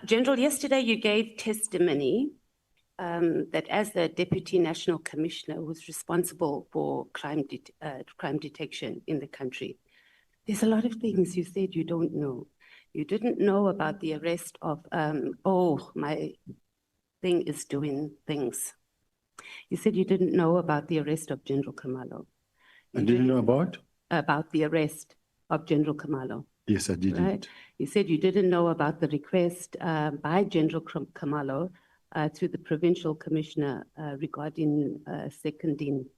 General, yesterday you gave testimony that as the Deputy National Commissioner who's responsible for crime detection in the country, there's a lot of things you said you don't know. You didn't know about the arrest of, oh, my thing is doing things. You said you didn't know about the arrest of General Khumalo. I didn't know about? About the arrest of General Khumalo. Yes, I didn't. Right? You said you didn't know about the request by General Khumalo through the Provincial Commissioner regarding seconding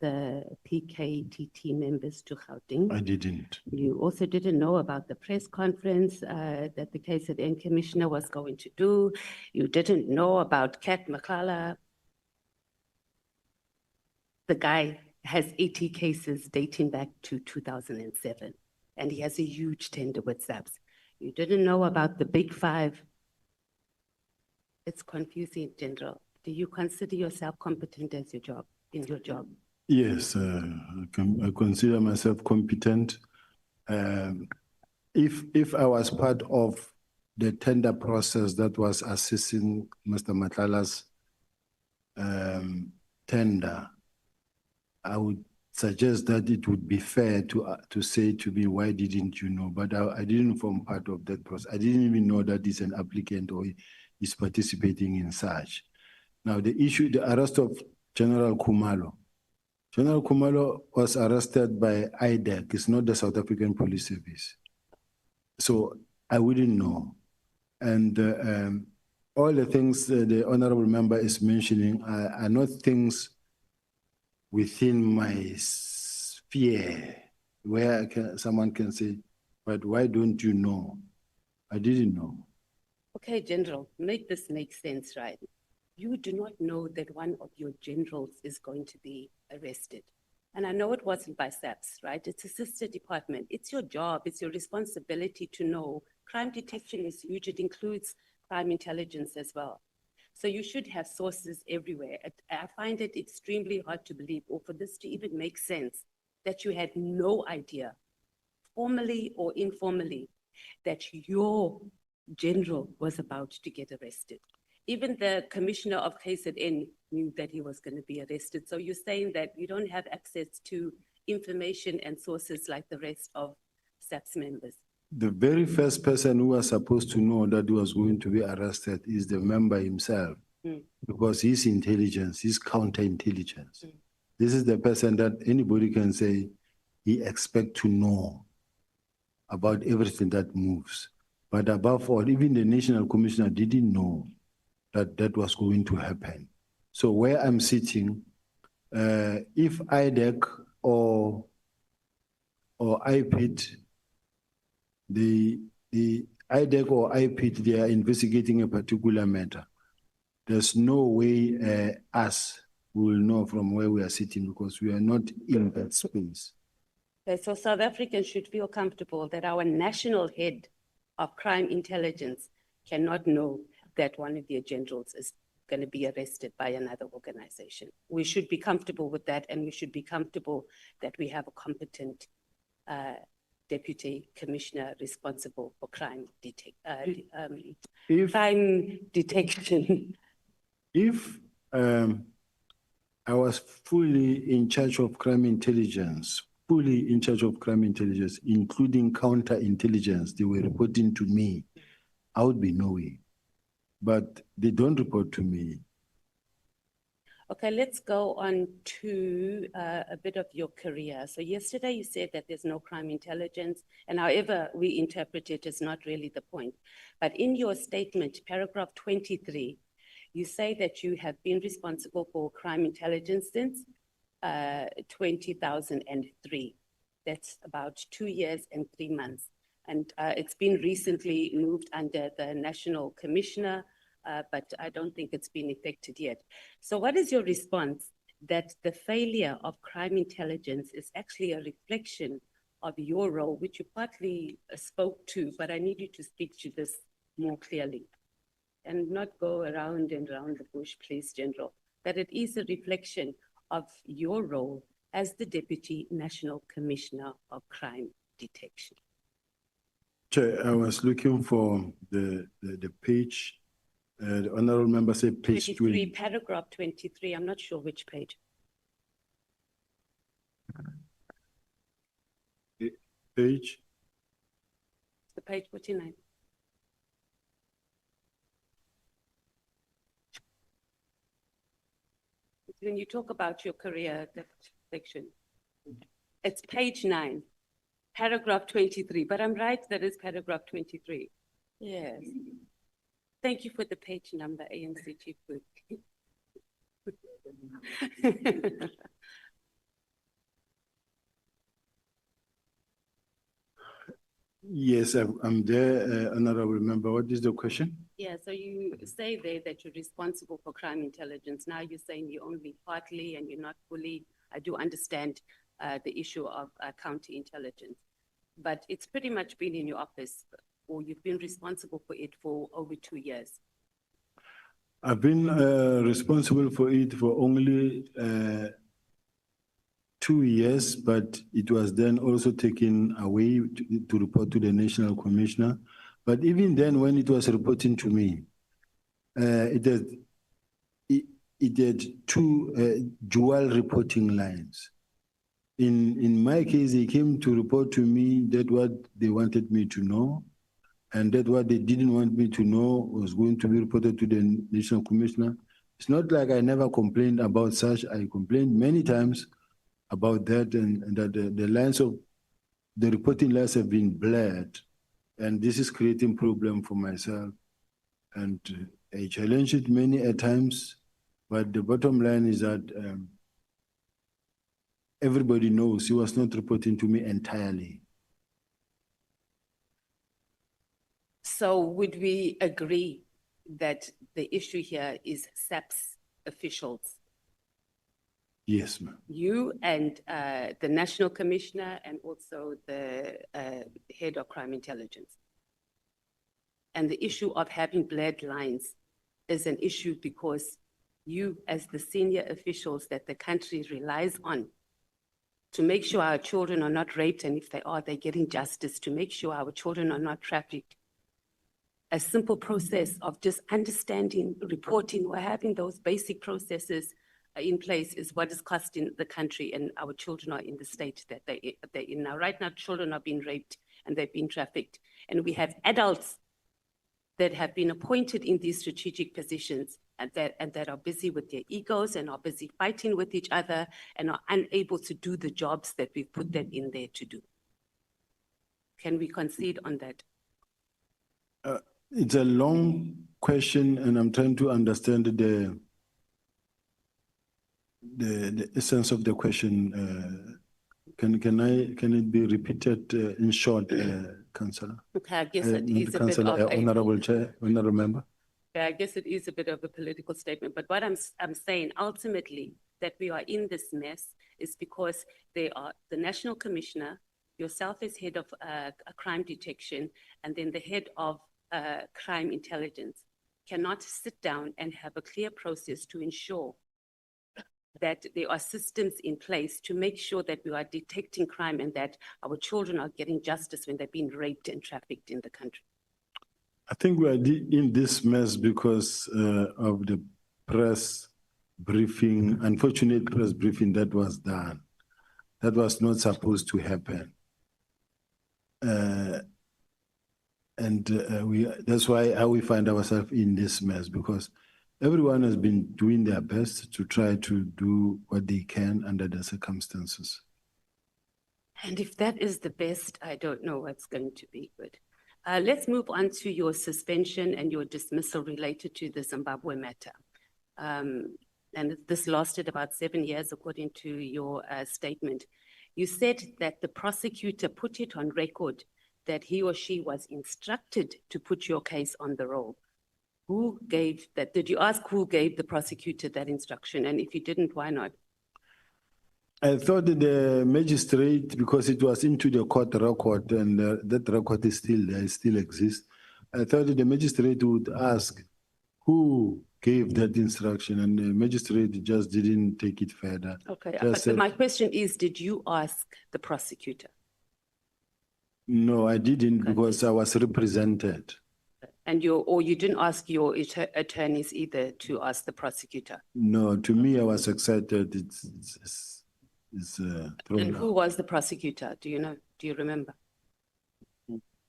the PKTT members to Gauteng. I didn't. You also didn't know about the press conference that the KZN Commissioner was going to do. You didn't know about Kat Makala. The guy has 80 cases dating back to 2007, and he has a huge tender with SAPS. You didn't know about the Big Five. It's confusing, General. Do you consider yourself competent as in your job? Yes, I consider myself competent. If I was part of the tender process that was assessing Mr. Matlala's tender, I would suggest that it would be fair to say to me, why didn't you know? But I didn't form part of that process. I didn't even know that he's an applicant or is participating in such. Now, the arrest of General Khumalo. General Khumalo was arrested by IDEC. It's not the South African Police Service. So I wouldn't know. And all the things the honorable member is mentioning are not things within my sphere where someone can say, but why don't you know? I didn't know. Okay, General, make this make sense, right? You do not know that one of your generals is going to be arrested. And I know it wasn't by SAPS, right? It's a sister department. It's your job, it's your responsibility to know. Crime detection is huge. It includes crime intelligence as well. So you should have sources everywhere. I find it extremely hard to believe, or for this to even make sense, that you had no idea, formally or informally, that your general was about to get arrested. Even the commissioner of KZN knew that he was going to be arrested. So you're saying that you don't have access to information and sources like the rest of SAPS members. The very first person who was supposed to know that he was going to be arrested is the member himself, because his intelligence, his counterintelligence. This is the person that anybody can say he expects to know about everything that moves. But above all, even the National Commissioner didn't know that that was going to happen. So where I'm sitting, if IDEC or IPIT, the IDEC or IPIT, they are investigating a particular matter, there's no way us will know from where we are sitting, because we are not in that space. Okay, so South Africans should feel comfortable that our national head of crime intelligence cannot know that one of their generals is going to be arrested by another organization. We should be comfortable with that, and we should be comfortable that we have a competent Deputy Commissioner responsible for crime detection. If I was fully in charge of crime intelligence, including counterintelligence, they were reporting to me, I would be knowing. But they don't report to me. Okay, let's go on to a bit of your career. So yesterday you said that there's no crime intelligence, and however we interpret it is not really the point. But in your statement, paragraph 23, you say that you have been responsible for crime intelligence since 2003. That's about 2 years and 3 months. And it's been recently moved under the National Commissioner, but I don't think it's been effected yet. So what is your response that the failure of crime intelligence is actually a reflection of your role, which you partly spoke to, but I need you to speak to this more clearly and not go around and around the bush, please, General, that it is a reflection of your role as the Deputy National Commissioner of Crime Detection? Chair, I was looking for the page. The honorable member said page 23, 20. paragraph 23. I'm not sure which page. Page. The page 49. When you talk about your career, that section, it's page 9, paragraph 23. But I'm right, that is paragraph 23. Yes. Thank you for the page number, ANC Chief Whip. Yes, I'm there, honorable member. What is the question? Yeah, so you say there that you're responsible for crime intelligence. Now you're saying you're only partly and you're not fully. I do understand the issue of counterintelligence, but it's pretty much been in your office, or you've been responsible for it for over 2 years. I've been responsible for it for only 2 years, but it was then also taken away to report to the National Commissioner. But even then, when it was reporting to me, it had two dual reporting lines. In my case, they came to report to me that what they wanted me to know, and that what they didn't want me to know was going to be reported to the National Commissioner. It's not like I never complained about such. I complained many times about that, and that the lines of the reporting lines have been blurred, and this is creating problem for myself. And I challenged it many a times, but the bottom line is that everybody knows he was not reporting to me entirely. So would we agree that the issue here is SAPS officials? Yes, ma'am. You and the National Commissioner and also the head of crime intelligence. And the issue of having blurred lines is an issue because you, as the senior officials that the country relies on to make sure our children are not raped, and if they are, they're getting justice, to make sure our children are not trafficked. A simple process of just understanding, reporting, or having those basic processes in place is what is costing the country, and our children are in the state that they're in now. Right now, children are being raped and they've been trafficked. And we have adults that have been appointed in these strategic positions and that are busy with their egos and are busy fighting with each other and are unable to do the jobs that we've put them in there to do. Can we concede on that? It's a long question, and I'm trying to understand the essence of the question. Can it be repeated in short, Councillor? Okay, I guess it is a bit Councillor, of Honorable Chair, Honorable Member. Yeah, I guess it is a bit of a political statement, but what I'm saying ultimately that we are in this mess is because they are the National Commissioner, yourself as head of crime detection, and then the head of crime intelligence cannot sit down and have a clear process to ensure that there are systems in place to make sure that we are detecting crime and that our children are getting justice when they're being raped and trafficked in the country. I think we are in this mess because of the press briefing, unfortunate press briefing that was done. That was not supposed to happen. That's why we find ourselves in this mess, because everyone has been doing their best to try to do what they can under the circumstances. And if that is the best, I don't know what's going to be good. Let's move on to your suspension and your dismissal related to the Zimbabwe matter. And this lasted about 7 years, according to your statement. You said that the prosecutor put it on record that he or she was instructed to put your case on the roll. Who gave that? Did you ask who gave the prosecutor that instruction? And if you didn't, why not? I thought that the magistrate, because it was into the court record and that record is still there, it still exists. I thought that the magistrate would ask who gave that instruction, and the magistrate just didn't take it further. Okay, but my question is, did you ask the prosecutor? No, I didn't because I was represented. And you didn't ask your attorneys either to ask the prosecutor? No, to me, I was excited. It's thrown And who out. was the prosecutor? Do you know? Do you remember?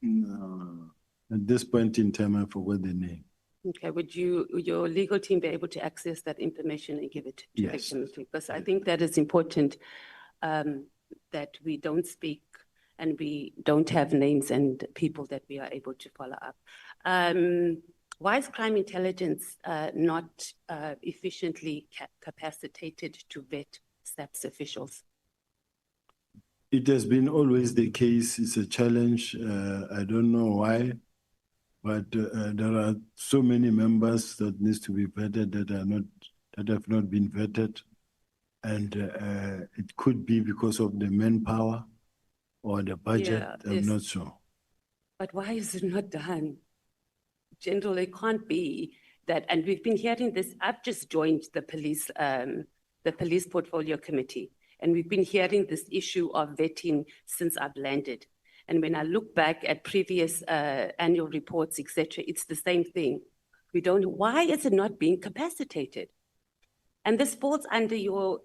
No. At this point in time, I forgot the name. Okay, would your legal team be able to access that information and give it to the Yes. committee? Because I think that is important, that we don't speak and we don't have names and people that we are able to follow up. Why is crime intelligence not efficiently capacitated to vet SAPS officials? It has been always the case. It's a challenge. I don't know why, but there are so many members that needs to be vetted that have not been vetted, and it could be because of the manpower or the budget. Yeah, I'm not sure. But why is it not done? General, it can't be that, and we've been hearing this. I've just joined the police portfolio committee, and we've been hearing this issue of vetting since I've landed. And when I look back at previous annual reports, etc., it's the same thing. We don't. Why is it not being capacitated? And this falls under your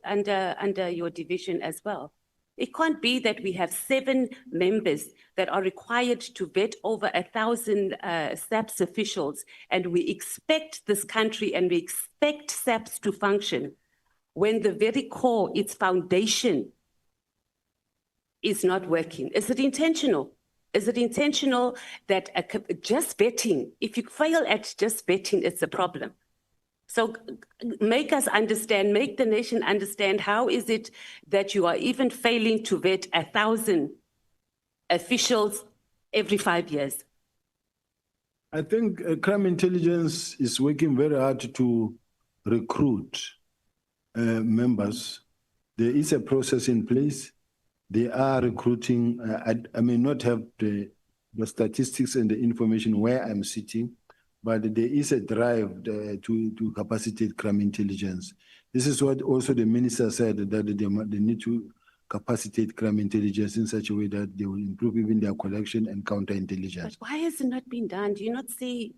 division as well. It can't be that we have 7 members that are required to vet over 1,000 SAPS officials, and we expect this country and we expect SAPS to function when the very core, its foundation, is not working. Is it intentional? Is it intentional that just vetting, if you fail at just vetting, it's a problem? So make us understand, make the nation understand, how is it that you are even failing to vet 1,000 officials every 5 years? I think crime intelligence is working very hard to recruit members. There is a process in place. They are recruiting. I may not have the statistics and the information where I'm sitting, but there is a drive to capacitate crime intelligence. This is what also the minister said, that they need to capacitate crime intelligence in such a way that they will improve even their collection and counterintelligence. But why has it not been done? Do you not see?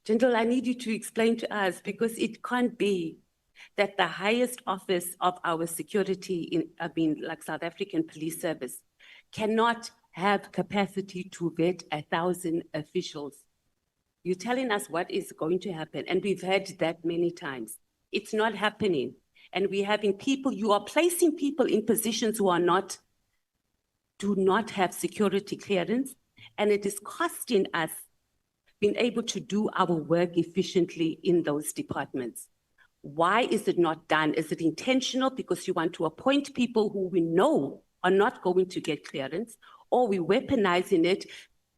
General, I need you to explain to us, because it can't be that the highest office of our security, like South African Police Service, cannot have capacity to vet 1,000 officials. You're telling us what is going to happen, and we've heard that many times. It's not happening. And we're having people, you are placing people in positions who do not have security clearance, and it is costing us being able to do our work efficiently in those departments. Why is it not done? Is it intentional because you want to appoint people who we know are not going to get clearance, or we're weaponizing it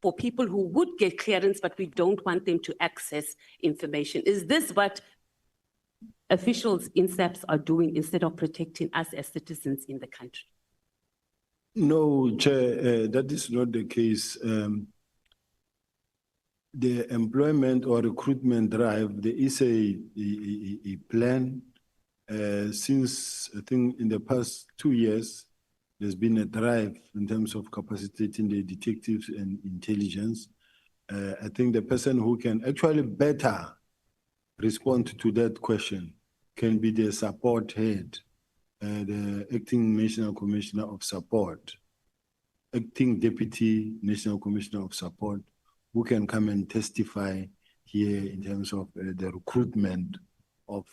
for people who would get clearance, but we don't want them to access information? Is this what officials in SAPS are doing instead of protecting us as citizens in the country? No, Chair, that is not the case. The employment or recruitment drive, there is a plan. Since I think in the past 2 years, there's been a drive in terms of capacitating the detectives and intelligence. I think the person who can actually better respond to that question can be the support head, the acting National Commissioner of Support, acting Deputy National Commissioner of Support, who can come and testify here in terms of the recruitment of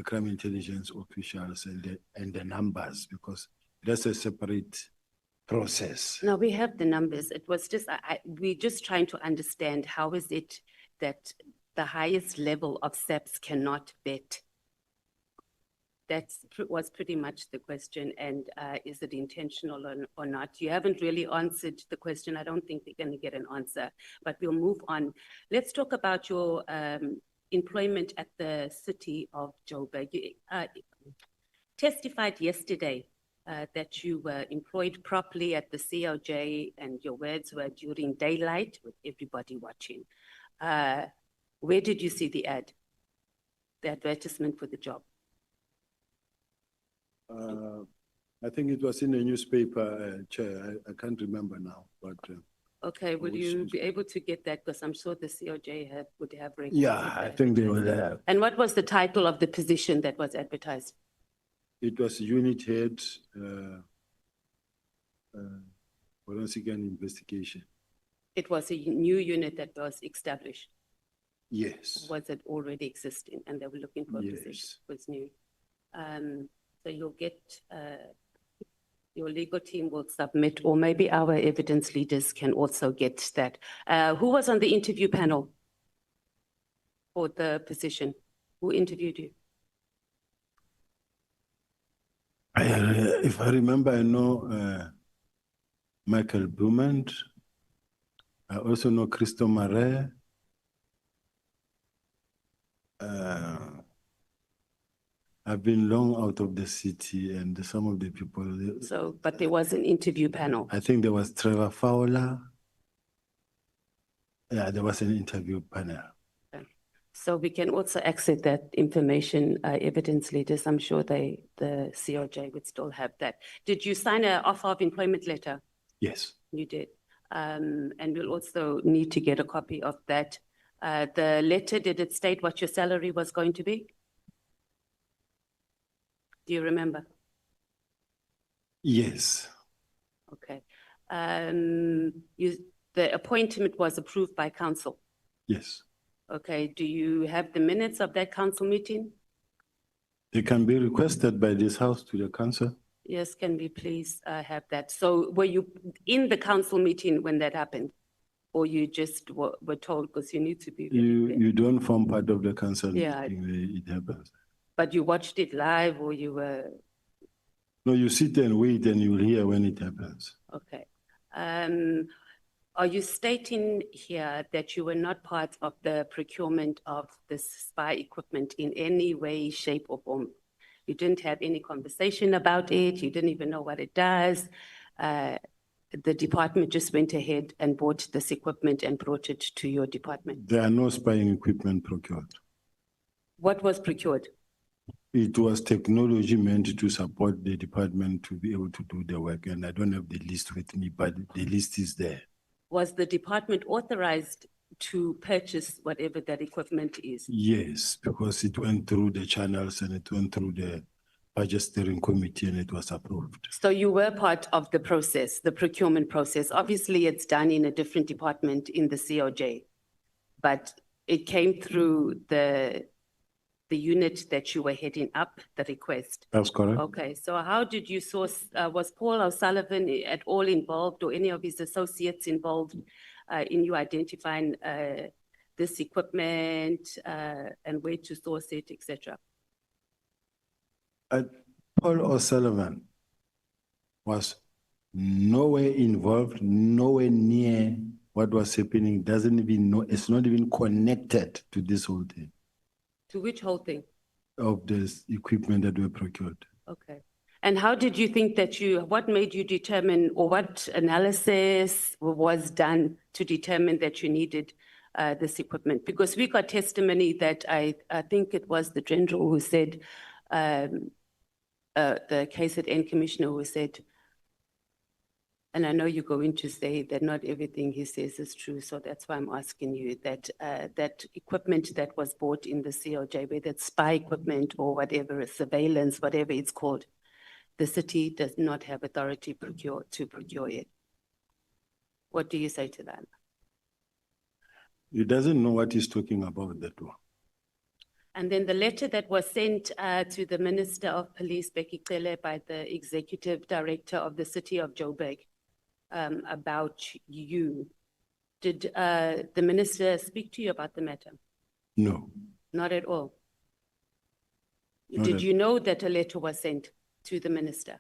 crime intelligence officials and the numbers, because that's a separate process. No, we have the numbers. It was just, we're just trying to understand, how is it that the highest level of SAPS cannot vet? That was pretty much the question. And is it intentional or not? You haven't really answered the question. I don't think we're going to get an answer, but we'll move on. Let's talk about your employment at the city of Joburg. You testified yesterday that you were employed properly at the CLJ, and your words were during daylight with everybody watching. Where did you see the ad, the advertisement for the job? I think it was in a newspaper, Chair. I can't remember now, but Okay, will which you is- be able to get that? Because I'm sure the COJ would have records. yeah, of I that. think they will have. And what was the title of the position that was advertised? It was unit head, forensic and investigation. It was a new unit that was established. Yes. Was it already existing and they were looking for a position? Yes. It was new. So you'll get, your legal team will submit, or maybe our evidence leaders can also get that. Who was on the interview panel for the position? Who interviewed you? If I remember, I know Michael Blument. I also know Christo Mare. I've been long out of the city, and some of the people. So, but there was an interview panel. I think there was Trevor Fowler. Yeah, there was an interview panel. So we can also access that information, evidence leaders. I'm sure the COJ would still have that. Did you sign an offer of employment letter? Yes. You did. And we'll also need to get a copy of that. The letter, did it state what your salary was going to be? Do you remember? Yes. Okay. The appointment was approved by council. Yes. Okay. Do you have the minutes of that council meeting? They can be requested by this house to the council. Yes, can we please have that? So were you in the council meeting when that happened? Or you just were told because you need to be really clear? You don't form part of the council Yeah. meeting where it happens. But you watched it live or you were, No, you sit and wait and you'll hear when it happens. okay. Are you stating here that you were not part of the procurement of this spy equipment in any way, shape or form? You didn't have any conversation about it. You didn't even know what it does. The department just went ahead and bought this equipment and brought it to your department. There are no spying equipment procured. What was procured? It was technology meant to support the department to be able to do the work. And I don't have the list with me, but the list is there. Was the department authorized to purchase whatever that equipment is? Yes, because it went through the channels and it went through the budget steering committee and it was approved. So you were part of the process, the procurement process. Obviously, it's done in a different department in the COJ, but it came through the unit that you were heading up, the request. That's correct. Okay, so how did you source, was Paul O'Sullivan at all involved or any of his associates involved in you identifying this equipment and where to source it, etc.? Paul O'Sullivan was nowhere involved, nowhere near what was happening, doesn't even know, it's not even connected to this whole thing. To which whole thing? Of this equipment that were procured. Okay. And how did you think that what made you determine, or what analysis was done to determine that you needed this equipment? Because we got testimony that I think it was the general who said, the KZN commissioner who said, and I know you're going to say that not everything he says is true, so that's why I'm asking you that that equipment that was bought in the COJ, whether it's spy equipment or whatever, surveillance, whatever it's called, the city does not have authority to procure it. What do you say to that? He doesn't know what he's talking about, that one. And then the letter that was sent to the Minister of Police, Becky Cele, by the Executive Director of the City of Joburg about you. Did the Minister speak to you about the matter? No. Not at all. Not Did at- you know that a letter was sent to the Minister?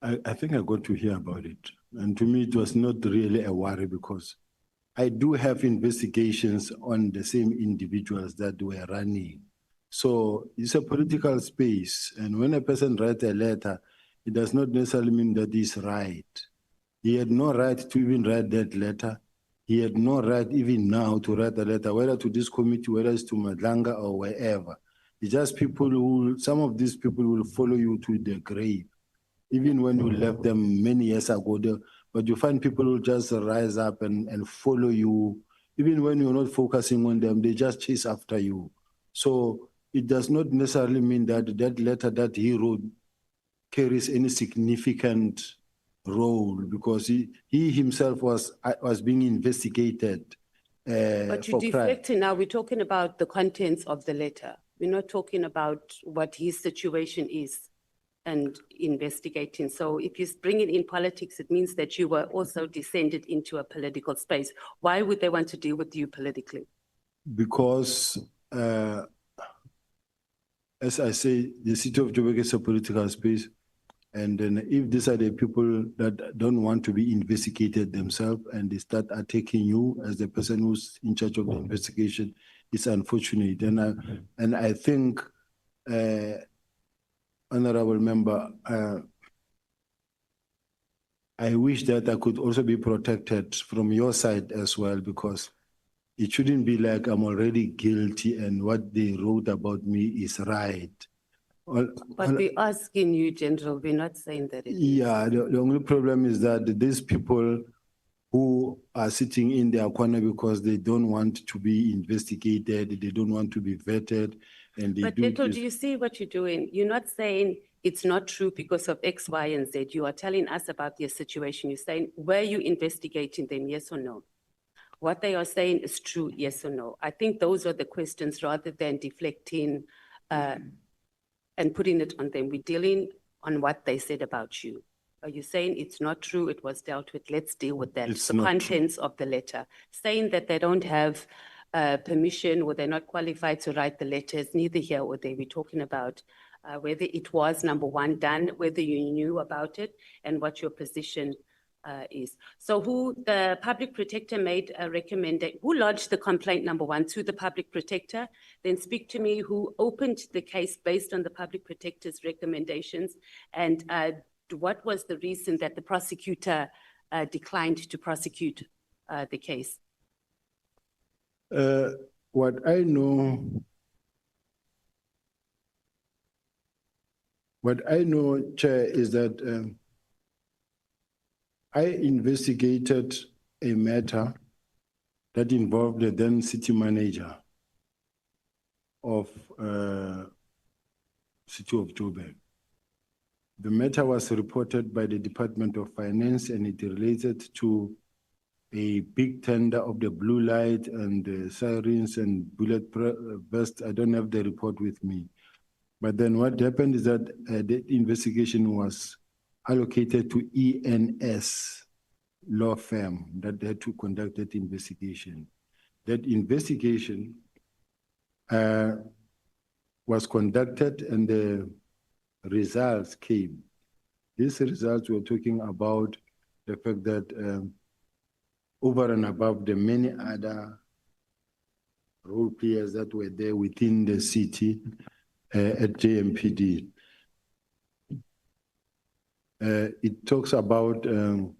I think I got to hear about it. And to me, it was not really a worry because I do have investigations on the same individuals that were running. So it's a political space. And when a person writes a letter, it does not necessarily mean that he's right. He had no right to even write that letter. He had no right even now to write a letter, whether to this committee, whether it's to Madlanga or wherever. It's just people who, some of these people will follow you to the grave, even when you left them many years ago. But you find people who just rise up and follow you, even when you're not focusing on them, they just chase after you. So it does not necessarily mean that that letter that he wrote carries any significant role, because he himself was being investigated. But you're for crime. deflecting now. We're talking about the contents of the letter. We're not talking about what his situation is and investigating. So if you bring it in politics, it means that you were also descended into a political space. Why would they want to deal with you politically? Because, as I say, the city of Joburg is a political space. And then if these are the people that don't want to be investigated themselves and they start attacking you as the person who's in charge of the investigation, it's unfortunate. And I think, Honorable Member, I wish that I could also be protected from your side as well, because it shouldn't be like I'm already guilty and what they wrote about me is right. But we're asking you, General, we're not saying that it is. Yeah, the only problem is that these people who are sitting in their corner because they don't want to be investigated, they don't want to be vetted, and they But do Leto, this. do you see what you're doing? You're not saying it's not true because of X, Y, and Z. You are telling us about their situation. You're saying, were you investigating them, yes or no? What they are saying is true, yes or no? I think those are the questions rather than deflecting and putting it on them. We're dealing on what they said about you. Are you saying it's not true, it was dealt with? Let's deal with that. It's the not contents of the letter. Saying that they don't have permission or they're not qualified to write the letters, neither here or there. We're talking about whether it was, number one, done, whether you knew about it, and what your position is. So the public protector made a recommendation, who lodged the complaint, number one, to the public protector? Then speak to me who opened the case based on the public protector's recommendations, and what was the reason that the prosecutor declined to prosecute the case? What I know, Chair, is that I investigated a matter that involved the then city manager of City of Joburg. The matter was reported by the Department of Finance, and it related to a big tender of the blue light and the sirens and bullet vest. I don't have the report with me. But then what happened is that the investigation was allocated to ENS law firm that had to conduct that investigation. That investigation was conducted and the results came. These results were talking about the fact that over and above the many other role players that were there within the city at JMPD, it talks about the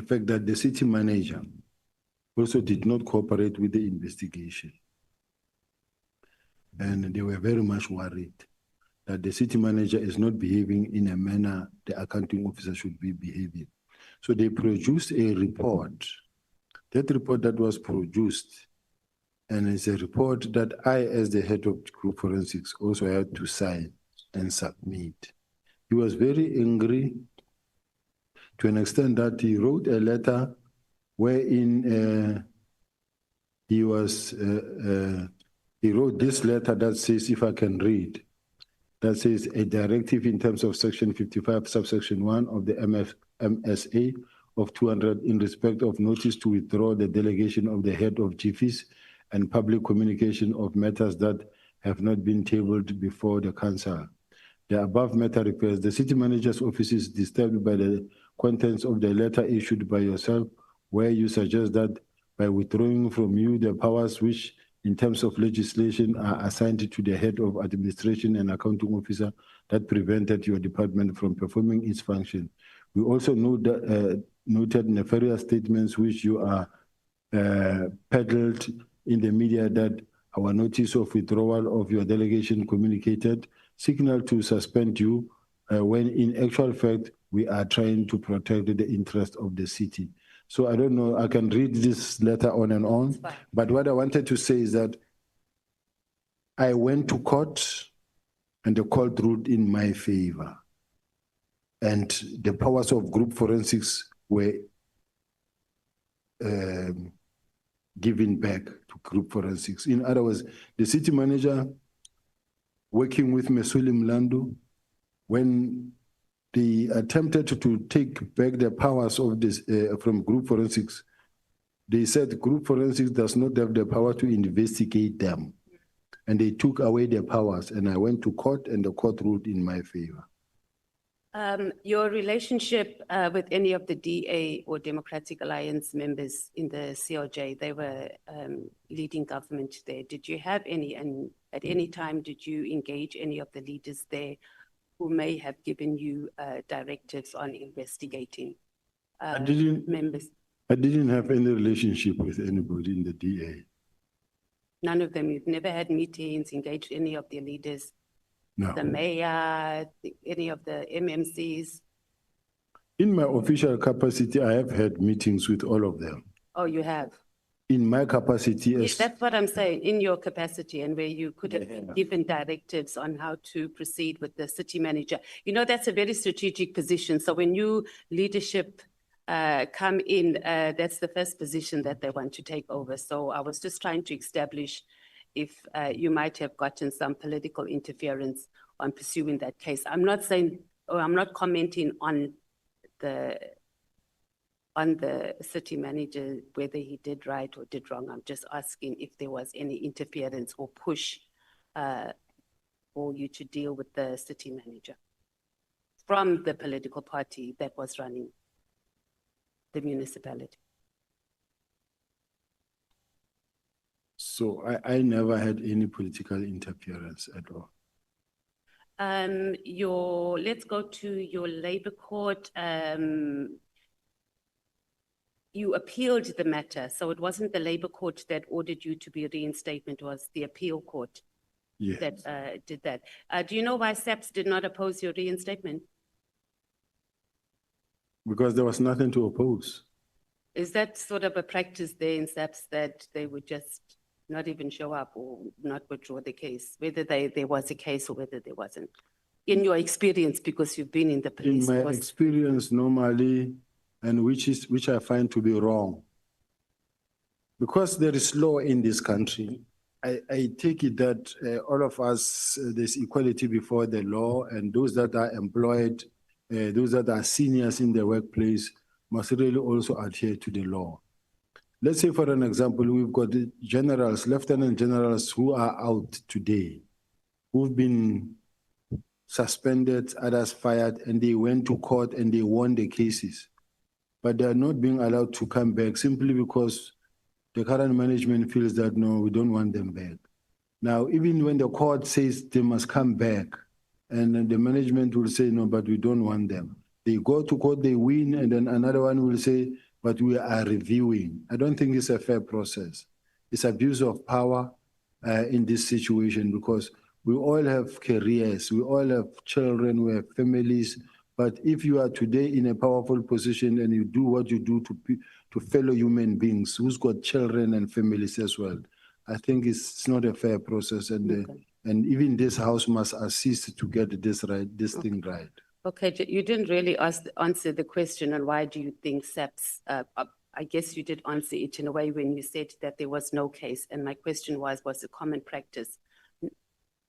fact that the city manager also did not cooperate with the investigation. And they were very much worried that the city manager is not behaving in a manner the accounting officer should be behaving. So they produced a report. That report that was produced, and it's a report that I, as the head of group forensics, also had to sign and submit. He was very angry to an extent that he wrote a letter wherein he wrote this letter that says, if I can read, that says a directive in terms of section 55, subsection 1 of the MSA of 200 in respect of notice to withdraw the delegation of the head of GFIS and public communication of matters that have not been tabled before the council. The above matter refers, the city manager's office is disturbed by the contents of the letter issued by yourself, where you suggest that by withdrawing from you the powers which in terms of legislation are assigned to the head of administration and accounting officer that prevented your department from performing its function. We also noted nefarious statements which you are peddled in the media that our notice of withdrawal of your delegation communicated, signal to suspend you, when in actual fact, we are trying to protect the interest of the city. So I don't know, I can read this letter on and on, but what I wanted to say is that I went to court and the court ruled in my favor. And the powers of group forensics were given back to group forensics. In other words, the city manager working with Mesuli Mlando, when they attempted to take back the powers of this from group forensics, they said group forensics does not have the power to investigate them. And they took away their powers, and I went to court and the court ruled in my favor. Your relationship with any of the DA or Democratic Alliance members in the COJ, they were leading government there. Did you have any, and at any time did you engage any of the leaders there who may have given you directives on investigating members? I didn't have any relationship with anybody in the DA. None of them? You've never had meetings, engaged any of the leaders? No. The mayor, any of the MMCs? In my official capacity, I have had meetings with all of them. Oh, you have? In my capacity as... Yes, that's what I'm saying, in your capacity, and where you could have been given directives on how to proceed with the city manager. You know, that's a very strategic position. So when you leadership come in, that's the first position that they want to take over. So I was just trying to establish if you might have gotten some political interference on pursuing that case. I'm not saying, or I'm not commenting on the city manager, whether he did right or did wrong. I'm just asking if there was any interference or push for you to deal with the city manager from the political party that was running the municipality. So I never had any political interference at all. Let's go to your labor court. You appealed the matter, so it wasn't the labor court that ordered you to be reinstatement, it was the appeal court that did that. Do you know why SAPS did not oppose your reinstatement? Because there was nothing to oppose. Is that sort of a practice there in SAPS that they would just not even show up or not withdraw the case, whether there was a case or whether there wasn't? In your experience, because you've been in the police force. In my force. experience, normally, and which I find to be wrong, because there is law in this country, I take it that all of us, there's equality before the law, and those that are employed, those that are seniors in the workplace must really also adhere to the law. Let's say, for an example, we've got the generals, lieutenant generals who are out today, who've been suspended, others fired, and they went to court and they won the cases. But they are not being allowed to come back simply because the current management feels that, no, we don't want them back. Now, even when the court says they must come back, and then the management will say, no, but we don't want them. They go to court, they win, and then another one will say, but we are reviewing. I don't think it's a fair process. It's abuse of power in this situation, because we all have careers, we all have children, we have families. But if you are today in a powerful position and you do what you do to fellow human beings who's got children and families as well, I think it's not a fair process. And and even this house must assist to get this right, this thing right. Okay, you didn't really answer the question on why do you think SAPS, I guess you did answer it in a way when you said that there was no case. And my question was it common practice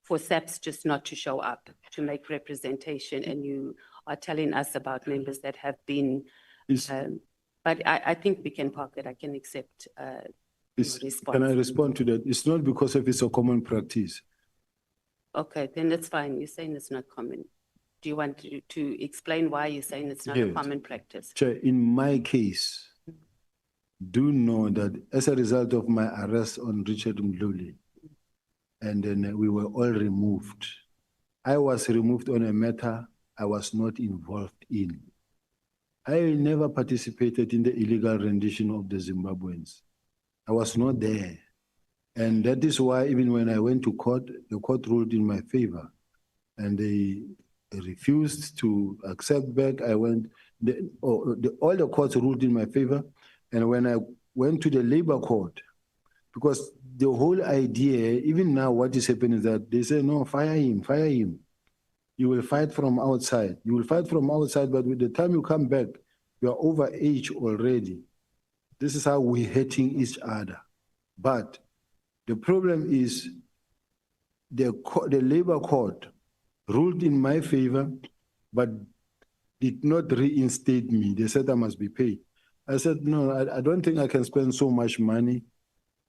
for SAPS just not to show up, to make representation? And you are telling us about members that have been, but I think we can park it. I can accept response. Can I respond to that? It's not because of it's a common practice. Okay, then that's fine. You're saying it's not common. Do you want to explain why you're saying it's not a common practice? Chair, in my case, do know that as a result of my arrest on Richard Mdluli, and then we were all removed. I was removed on a matter I was not involved in. I never participated in the illegal rendition of the Zimbabweans. I was not there. And that is why even when I went to court, the court ruled in my favor. And they refused to accept back. I went, all the courts ruled in my favor. And when I went to the labor court, because the whole idea, even now what is happening is that they say, no, fire him, fire him. You will fight from outside. You will fight from outside, but with the time you come back, you are over age already. This is how we're hating each other. But the problem is the labor court ruled in my favor, but did not reinstate me. They said I must be paid. I said, no, I don't think I can spend so much money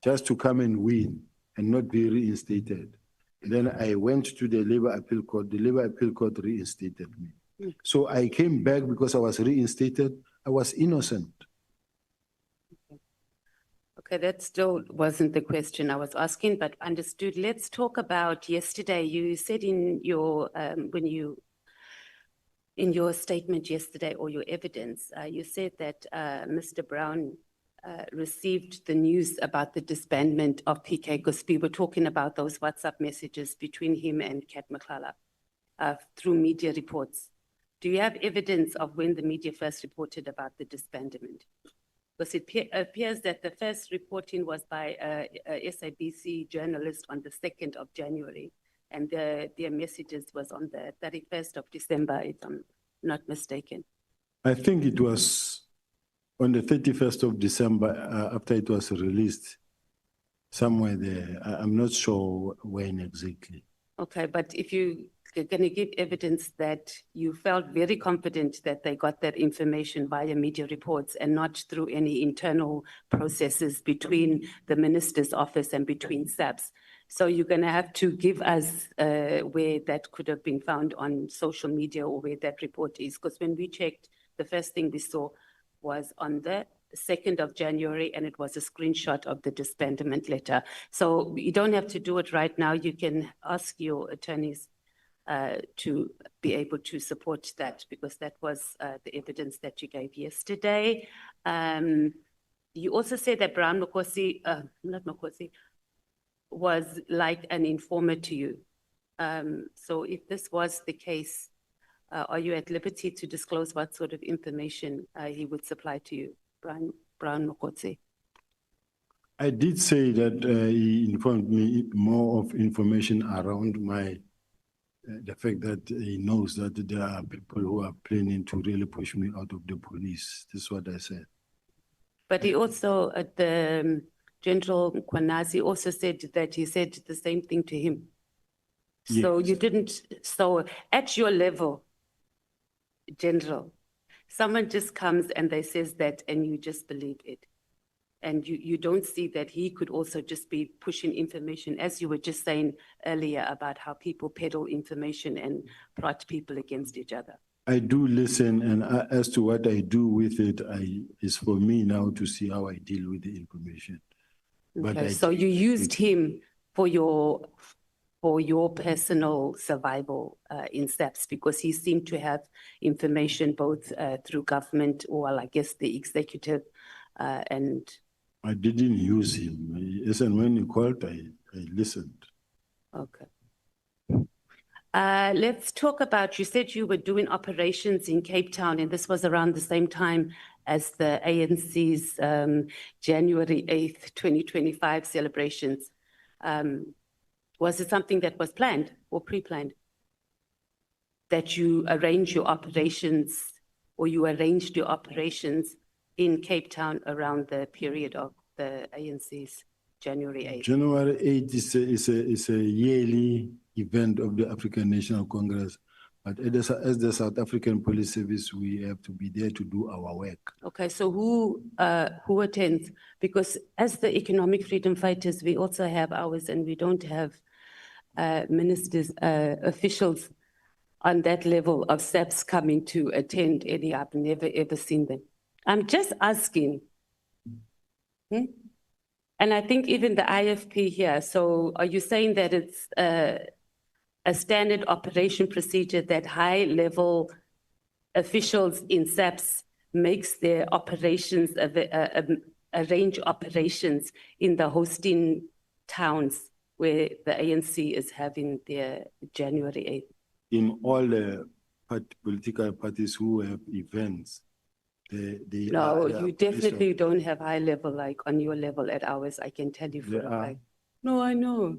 just to come and win and not be reinstated. And then I went to the Labor Appeal Court. The Labor Appeal Court reinstated me. So I came back because I was reinstated. I was innocent. Okay, that still wasn't the question I was asking, but understood. Let's talk about yesterday. You said in your in your statement yesterday, or your evidence, you said that Mr. Brown received the news about the disbandment of PK, because we were talking about those WhatsApp messages between him and Kat Maklala through media reports. Do you have evidence of when the media first reported about the disbandment? Because it appears that the first reporting was by a SIBIYA journalist on the 2nd of January, and their messages was on the 31st of December, if I'm not mistaken. I think it was on the 31st of December, after it was released, somewhere there. I'm not sure when exactly. Okay, but if you are going to give evidence that you felt very confident that they got that information via media reports and not through any internal processes between the minister's office and between SAPS. So you're going to have to give us where that could have been found on social media or where that report is. Because when we checked, the first thing we saw was on the 2nd of January, and it was a screenshot of the disbandment letter. So you don't have to do it right now. You can ask your attorneys to be able to support that, because that was the evidence that you gave yesterday. You also said that Brown Mokosi, not Mokosi, was like an informer to you. So if this was the case, are you at liberty to disclose what sort of information he would supply to you, Brown Mokosi? I did say that he informed me more of information around the fact that he knows that there are people who are planning to really push me out of the police. This is what I said. But he also, General Kwanazi also said that he said the same thing to him. Yes. So you didn't, so at your level, General, someone just comes and they says that, and you just believe it. And you don't see that he could also just be pushing information, as you were just saying earlier about how people peddle information and plot people against each other. I do listen, and as to what I do with it, is for me now to see how I deal with the information. Okay, but so you used him for your personal survival in SAPS, because he seemed to have information both through government, or I guess the executive, and... I didn't use him. Yes, and when he called, I listened. Okay. Let's talk about, you said you were doing operations in Cape Town, and this was around the same time as the ANC's January 8th, 2025 celebrations. Was it something that was planned or pre-planned? That you arranged your operations, or you arranged your operations in Cape Town around the period of the ANC's January 8th? January 8th is a yearly event of the African National Congress. But as the South African Police Service, we have to be there to do our work. Okay, so who attends? Because as the economic freedom fighters, we also have ours, and we don't have ministers, officials on that level of SAPS coming to attend any. I've never ever seen them. I'm just asking. And I think even the IFP here, so are you saying that it's a standard operation procedure that high-level officials in SAPS makes their operations, arrange operations in the hosting towns where the ANC is having their January 8th? In all the political parties who have events, they No, are- you definitely don't have high level like on your level at ours, I can tell you for They a are. fact. No, I know.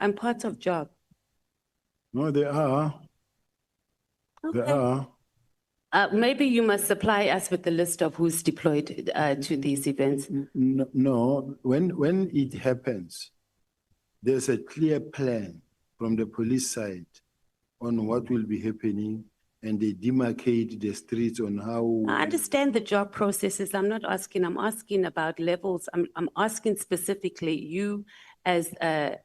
I'm part of job. No, they are. They Okay. are. Maybe you must supply us with the list of who's deployed to these events. No, when it happens, there's a clear plan from the police side on what will be happening, and they demarcate the streets on how. I understand the job processes. I'm asking about levels. I'm asking specifically you as a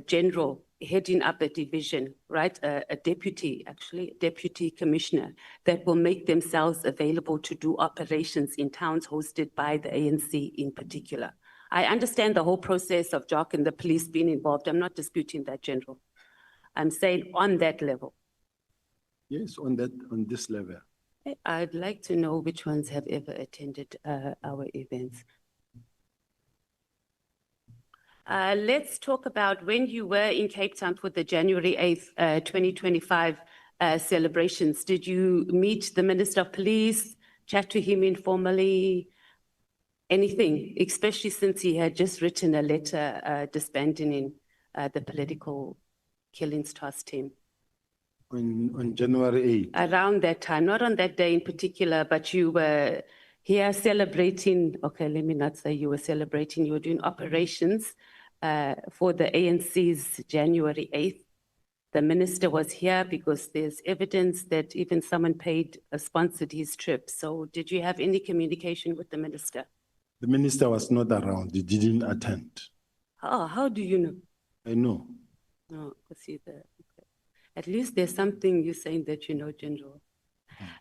general heading up a division, right? A deputy, actually, deputy commissioner that will make themselves available to do operations in towns hosted by the ANC in particular. I understand the whole process of JOC and the police being involved. I'm not disputing that, General. I'm saying on that level. Yes, on this level. I'd like to know which ones have ever attended our events. Let's talk about when you were in Cape Town for the January 8th, 2025 celebrations. Did you meet the Minister of Police, chat to him informally, anything, especially since he had just written a letter disbanding the political killings task team? On January 8th. Around that time, not on that day in particular, but you were here celebrating, okay, let me not say you were celebrating, you were doing operations for the ANC's January 8th. The minister was here because there's evidence that even someone sponsored his trip. So did you have any communication with the minister? The minister was not around, he didn't attend. Oh, how do you know? I know. No, see the. At least there's something you're saying that you know, General.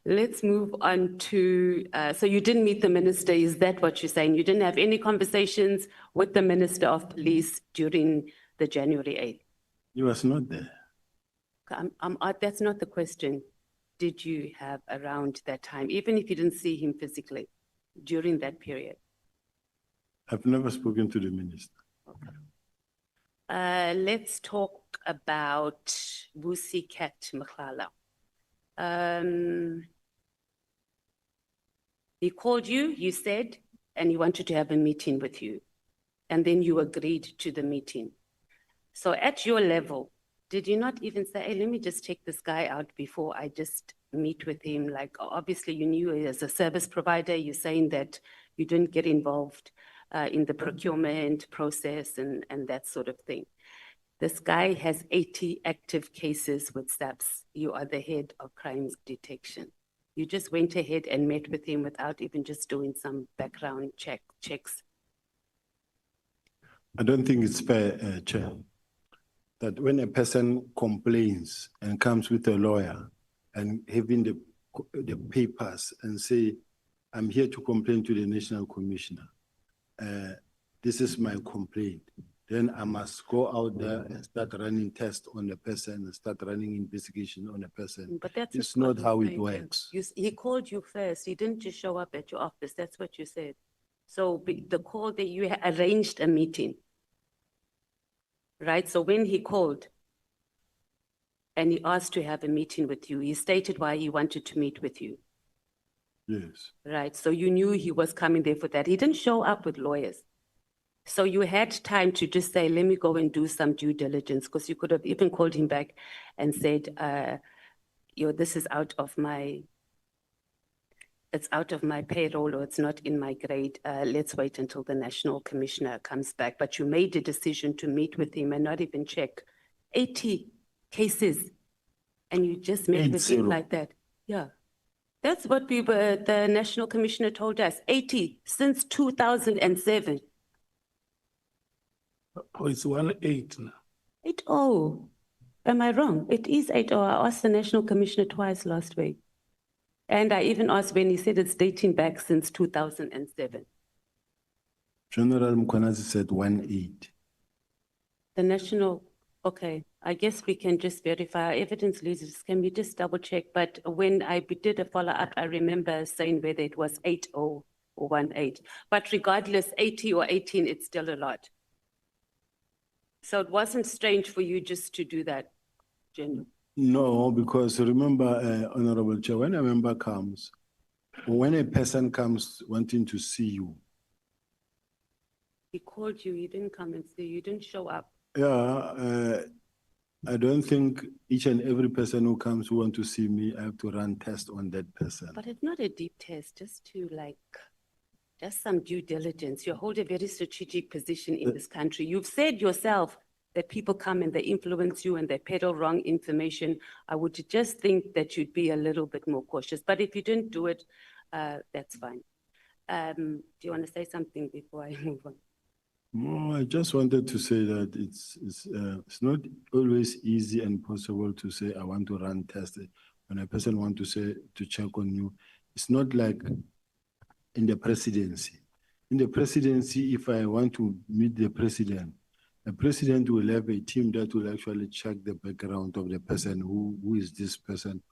Let's move on to, so you didn't meet the minister, is that what you're saying? You didn't have any conversations with the Minister of Police during the January 8th? He was not there. That's not the question. Did you have around that time, even if you didn't see him physically during that period? I've never spoken to the minister. Okay. Let's talk about Busi Kat Makhala. He called you, you said, and he wanted to have a meeting with you. And then you agreed to the meeting. So at your level, did you not even say, hey, let me just check this guy out before I just meet with him? Like, obviously you knew as a service provider, you're saying that you didn't get involved in the procurement process and that sort of thing. This guy has 80 active cases with SAPS. You are the head of crimes detection. You just went ahead and met with him without even just doing some background checks. I don't think it's fair, Chair, that when a person complains and comes with a lawyer and having the papers and say, I'm here to complain to the National Commissioner. This is my complaint. Then I must go out there and start running tests on the person and start running investigation on the person. But that's it's not how it works. He called you first. He didn't just show up at your office. That's what you said. So the call that you arranged a meeting, right? So when he called and he asked to have a meeting with you, he stated why he wanted to meet with you. Yes. Right. So you knew he was coming there for that. He didn't show up with lawyers. So you had time to just say, let me go and do some due diligence, because you could have even called him back and said, this is out of my payroll, or it's not in my grade. Let's wait until the National Commissioner comes back. But you made a decision to meet with him and not even check 80 cases. And you just met with him like that. Yeah. That's what the National Commissioner told us, 80 since 2007. Oh, it's 1-8 now. 80. Am I wrong? It is 80. I asked the National Commissioner twice last week. And I even asked when he said it's dating back since 2007. General Mkhwanazi said 1-8. The National, okay, I guess we can just verify our evidence leases. Can we just double check? But when I did a follow-up, I remember saying whether it was 80 or 1-8. But regardless, 80 or 18, it's still a lot. So it wasn't strange for you just to do that, General? No, because remember, Honorable Chair, when a member comes, when a person comes wanting to see you, He called you, you didn't come and see, you didn't show up. yeah, I don't think each and every person who comes who want to see me, I have to run test on that person. But it's not a deep test, just to like, just some due diligence. You hold a very strategic position in this country. You've said yourself that people come and they influence you and they peddle wrong information. I would just think that you'd be a little bit more cautious. But if you didn't do it, that's fine. Do you want to say something before I move on? No, I just wanted to say that it's not always easy and possible to say, I want to run tests. When a person wants to say, to check on you, it's not like in the presidency. In the presidency, if I want to meet the president will have a team that will actually check the background of the person. Who is this person?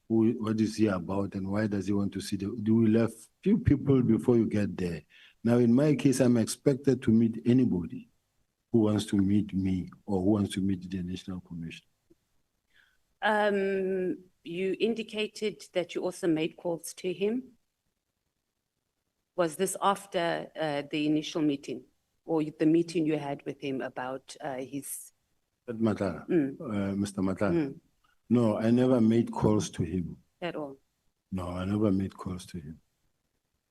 What is he about and why does he want to see the, you will have few people before you get there. Now, in my case, I'm expected to meet anybody who wants to meet me or who wants to meet the National Commission. You indicated that you also made calls to him. Was this after the initial meeting or the meeting you had with him about his... Mr. Matala? No, I never made calls to him. At all? No, I never made calls to him.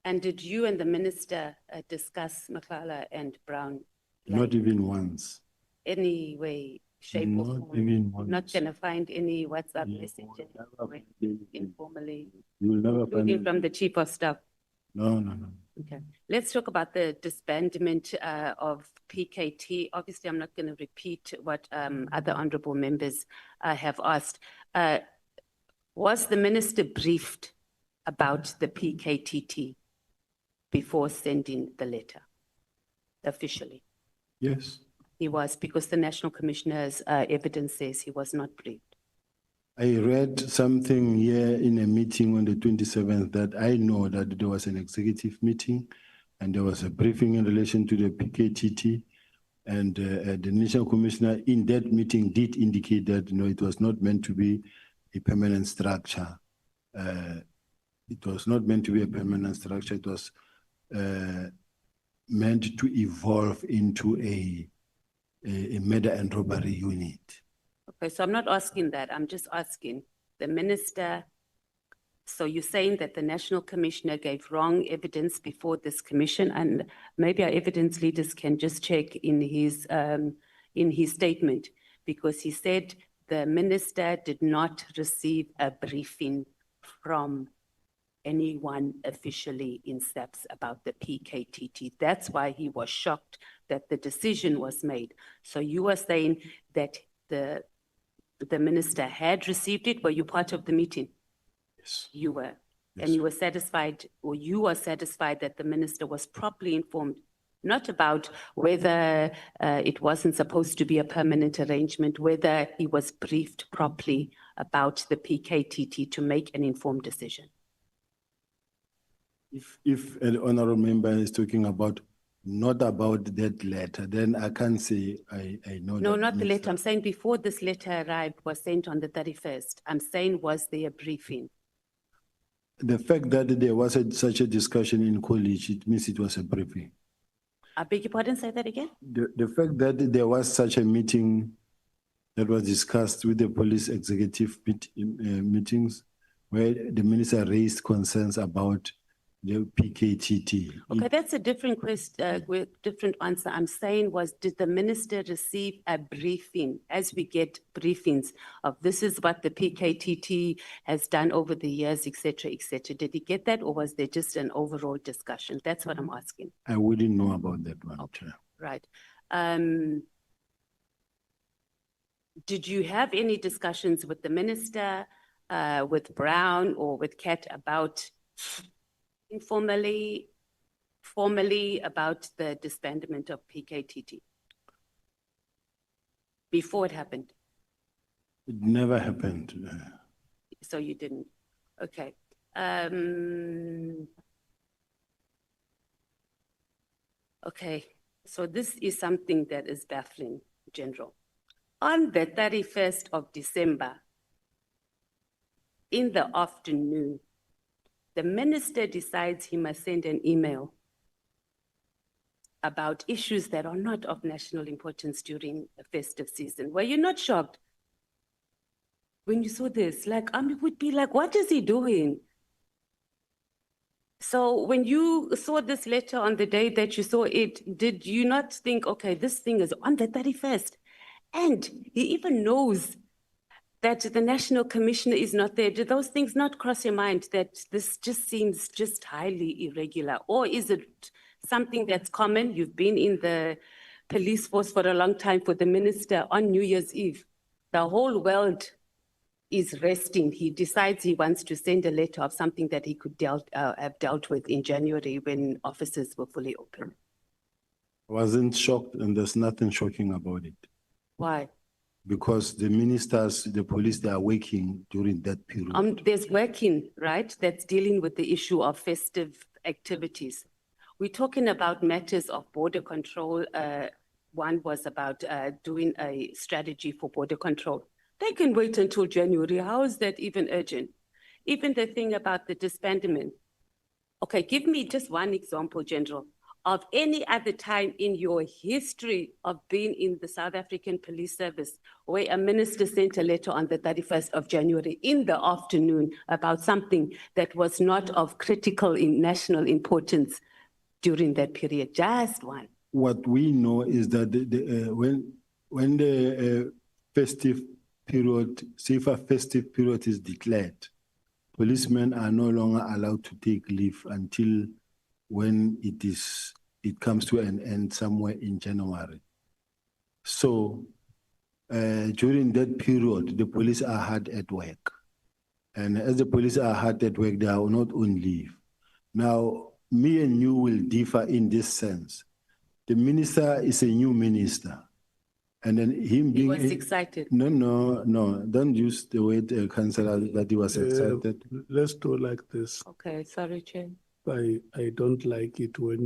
And did you and the minister discuss Makala and Brown? Not even once. Any way, shape or form? Not even once. Not going to find any WhatsApp messages informally? You will never find including from the chief of staff? No. Okay, let's talk about the disbandment of PKT. Obviously, I'm not going to repeat what other honorable members have asked. Was the minister briefed about the PKTT before sending the letter officially? Yes. He was, because the National Commissioner's evidence says he was not briefed. I read something here in a meeting on the 27th that I know that there was an executive meeting and there was a briefing in relation to the PKTT, and the National Commissioner in that meeting did indicate that it was not meant to be a permanent structure. It was not meant to be a permanent structure. It was meant to evolve into a murder and robbery unit. Okay, so I'm not asking that. I'm just asking the minister. So you're saying that the National Commissioner gave wrong evidence before this commission, and maybe our evidence leaders can just check in his statement, because he said the minister did not receive a briefing from anyone officially in SAPS about the PKTT. That's why he was shocked that the decision was made. So you are saying that the minister had received it. Were you part of the meeting? Yes. You were. Yes. And you were satisfied, or you are satisfied that the minister was properly informed, not about whether it wasn't supposed to be a permanent arrangement, whether he was briefed properly about the PKTT to make an informed decision. If an honorable member is talking about not about that letter, then I can't say I know. No, that not the minister. letter. I'm saying before this letter arrived, was sent on the 31st. I'm saying, was there a briefing? The fact that there was such a discussion in college, it means it was a briefing. I beg your pardon, say that again? The fact that there was such a meeting that was discussed with the police executive meetings where the minister raised concerns about the PKTT. Okay, that's a different question, different answer. I'm saying was, did the minister receive a briefing, as we get briefings of this is what the PKTT has done over the years, et cetera, et cetera. Did he get that, or was there just an overall discussion? That's what I'm asking. I wouldn't know about that one. Okay, right. Did you have any discussions with the minister, with Brown or with Kat about informally, formally about the disbandment of PKTT before it happened? It never happened. So you didn't. Okay. Okay. So this is something that is baffling General. On the 31st of December, in the afternoon, the minister decides he must send an email about issues that are not of national importance during a festive season. Were you not shocked when you saw this? Like, I would be like, what is he doing? So when you saw this letter on the day that you saw it, did you not think, okay, this thing is on the 31st? And he even knows that the National Commissioner is not there. Did those things not cross your mind that this just seems just highly irregular? Or is it something that's common? You've been in the police force for a long time. For the minister on New Year's Eve, the whole world is resting. He decides he wants to send a letter of something that he could have dealt with in January when offices were fully open. I wasn't shocked, and there's nothing shocking about it. Why? Because the ministers, the police, they are working during that period. There's working, right, that's dealing with the issue of festive activities. We're talking about matters of border control. One was about doing a strategy for border control. They can wait until January. How is that even urgent? Even the thing about the disbandment. Okay, give me just one example, General, of any other time in your history of being in the South African Police Service where a minister sent a letter on the 31st of January in the afternoon about something that was not of critical national importance during that period. Just one. What we know is that when the festive period, safer festive period is declared, policemen are no longer allowed to take leave until when it comes to an end somewhere in January. So during that period, the police are hard at work. And as the police are hard at work, they are not on leave. Now, me and you will differ in this sense. The minister is a new minister. And then him being— He was excited. No, don't use the word, Councillor, that he was excited. Let's do like this. Okay, sorry, Chair. I don't like it when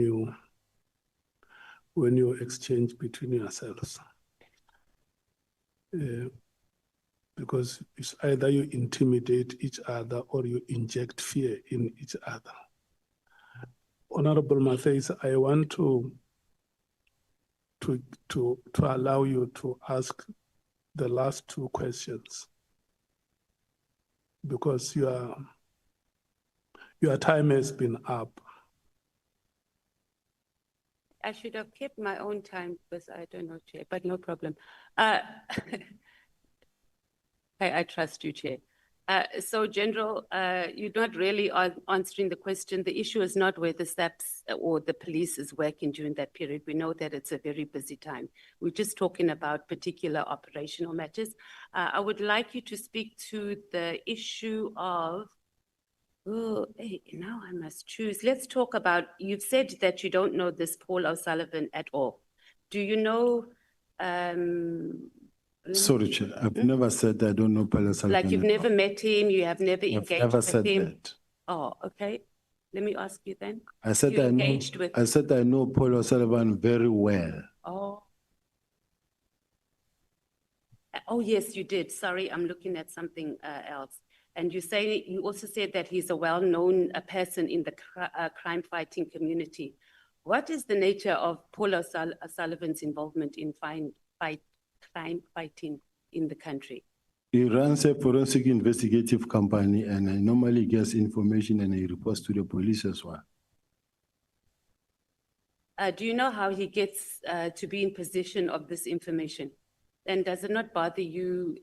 you exchange between yourselves. Because it's either you intimidate each other or you inject fear in each other. Honorable Matthys, I want to allow you to ask the last two questions because your time has been up. I should have kept my own time because I don't know, Chair, but no problem. I trust you, Chair. So, General, you're not really answering the question. The issue is not whether SAPS or the police is working during that period. We know that it's a very busy time. We're just talking about particular operational matters. I would like you to speak to the issue of, now I must choose. Let's talk about, you've said that you don't know this Paul O'Sullivan at all. Do you know, sorry, Chair, I've never said I don't know Paul O'Sullivan. like you've never met him, you have never engaged with him? I've never said that. Oh, okay. Let me ask you then. I said I know Paul O'Sullivan very well. Oh. Oh, yes, you did. Sorry, I'm looking at something else. And you also said that he's a well-known person in the crime-fighting community. What is the nature of Paul O'Sullivan's involvement in crime fighting in the country? He runs a forensic investigative company and he normally gets information and he reports to the police as well. Do you know how he gets to be in possession of this information? And does it not bother you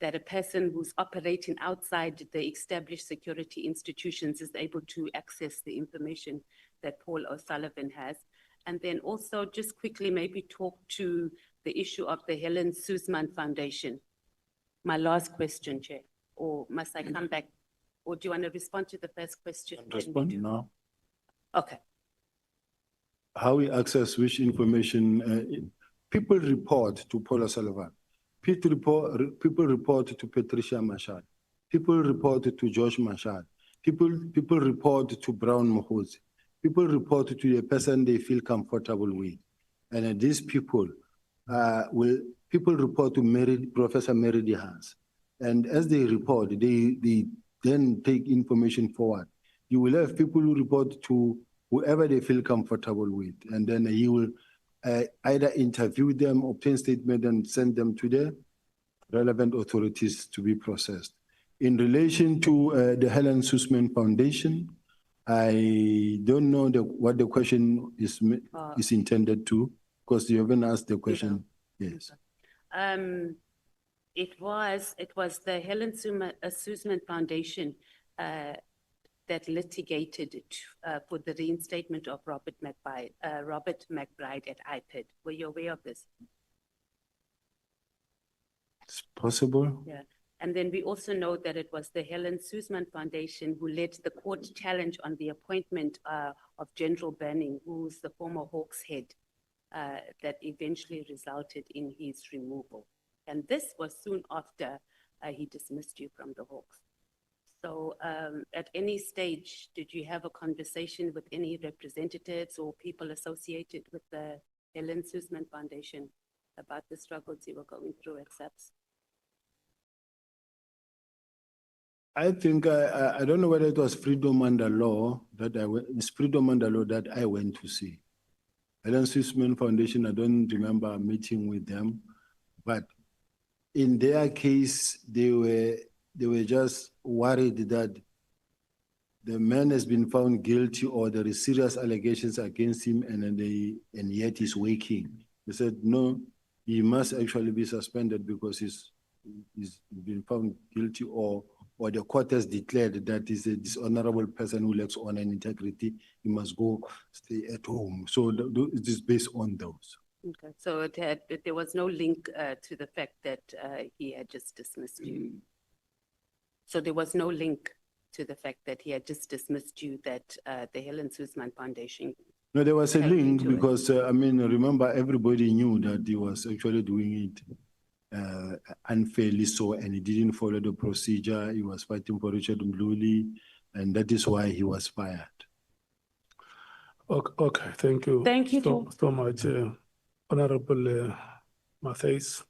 that a person who's operating outside the established security institutions is able to access the information that Paul O'Sullivan has? And then also just quickly maybe talk to the issue of the Helen Suzman Foundation. My last question, Chair, or must I come back? Or do you want to respond to the first question? Respond now. Okay. How we access which information? People report to Paul O'Sullivan. People report to Patricia Machad. People report to George Machad. People report to Brown Mohozi. People report to the person they feel comfortable with. And these people will people report to Professor Mary DeHaas. And as they report, they then take information forward. You will have people who report to whoever they feel comfortable with. And then he will either interview them, obtain statement, and send them to the relevant authorities to be processed. In relation to the Helen Suzman Foundation, I don't know what the question is intended to, because you haven't asked the question. Yes. It was the Helen Suzman Foundation that litigated for the reinstatement of Robert McBride at IPID. Were you aware of this? It's possible. Yeah. And then we also know that it was the Helen Suzman Foundation who led the court challenge on the appointment of General Burning, who's the former Hawks head, that eventually resulted in his removal. And this was soon after he dismissed you from the Hawks. So at any stage, did you have a conversation with any representatives or people associated with the Helen Suzman Foundation about the struggles you were going through at SAPS? I think, I don't know whether it was Freedom Under Law that it's Freedom Under Law that I went to see. Helen Suzman Foundation, I don't remember meeting with them, but in their case, they were just worried that the man has been found guilty or there is serious allegations against him and yet he's waking. They said, no, he must actually be suspended because he's been found guilty or the court has declared that he's a dishonorable person who lacks honor and integrity. He must go stay at home. So it is based on those. Okay, so there was no link to the fact that he had just dismissed you. So there was no link to the fact that he had just dismissed you, that the Helen Suzman Foundation. No, there was a link because, I mean, remember, everybody knew that he was actually doing it unfairly so, and he didn't follow the procedure. He was fighting for Richard Mluli, and that is why he was fired. Okay, thank you. Thank you so much, Honorable Matthys.